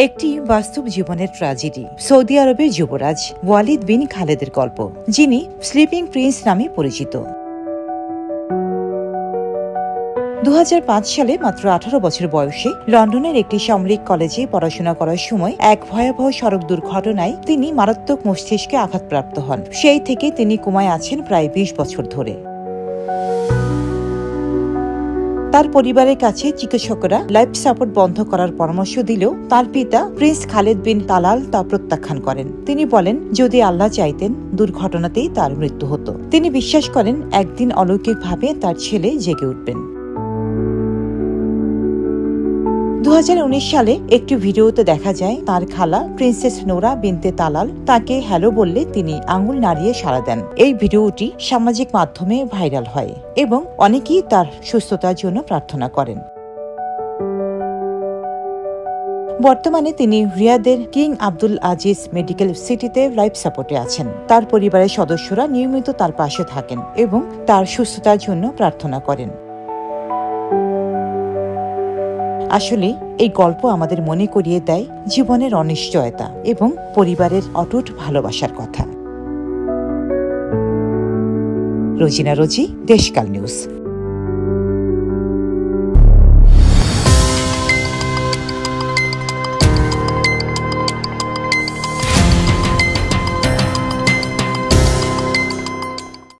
একটি বাস্তব জীবনের ট্র্যাজেডি। সৌদি আরবের যুবরাজ ওয়ালিদ বিন খালেদের গল্প, যিনি স্লিপিং প্রিন্স নামে পরিচিত। 2005 সালে মাত্র 18 বছর বয়সে লন্ডনের একটি সামরিক কলেজে পড়াশোনা করার সময় এক ভয়াবহ সড়ক দুর্ঘটনায় তিনি মারাত্মক মস্তিষ্কে আঘাতপ্রাপ্ত হন। সেই থেকে তিনি কোমায় আছেন প্রায় 20 বছর ধরে। তার পরিবারের কাছে চিকিৎসকরা লাইফ সাপোর্ট বন্ধ করার পরামর্শ দিলেও তার পিতা প্রিন্স খালেদ বিন তালাল তা প্রত্যাখ্যান করেন। তিনি বলেন, যদি আল্লাহ চাইতেন দুর্ঘটনাতেই তার মৃত্যু হতো। তিনি বিশ্বাস করেন একদিন অলৌকিকভাবে তার ছেলে জেগে উঠবেন। 2019 সালে একটি ভিডিওতে দেখা যায় তার খালা প্রিন্সেস নোরা বিনতে তালাল তাকে হ্যালো বললে তিনি আঙুল নাড়িয়ে সাড়া দেন। এই ভিডিওটি সামাজিক মাধ্যমে ভাইরাল হয় এবং অনেকেই তার সুস্থতার জন্য প্রার্থনা করেন। বর্তমানে তিনি রিয়াদের কিং আব্দুল আজিজ মেডিকেল সিটিতে লাইফ সাপোর্টে আছেন। তার পরিবারের সদস্যরা নিয়মিত তার পাশে থাকেন এবং তার সুস্থতার জন্য প্রার্থনা করেন। আসলে এই গল্প আমাদের মনে করিয়ে দেয় জীবনের অনিশ্চয়তা এবং পরিবারের অটুট ভালোবাসার কথা। রোজিনা রোজি, দেশকাল নিউজ।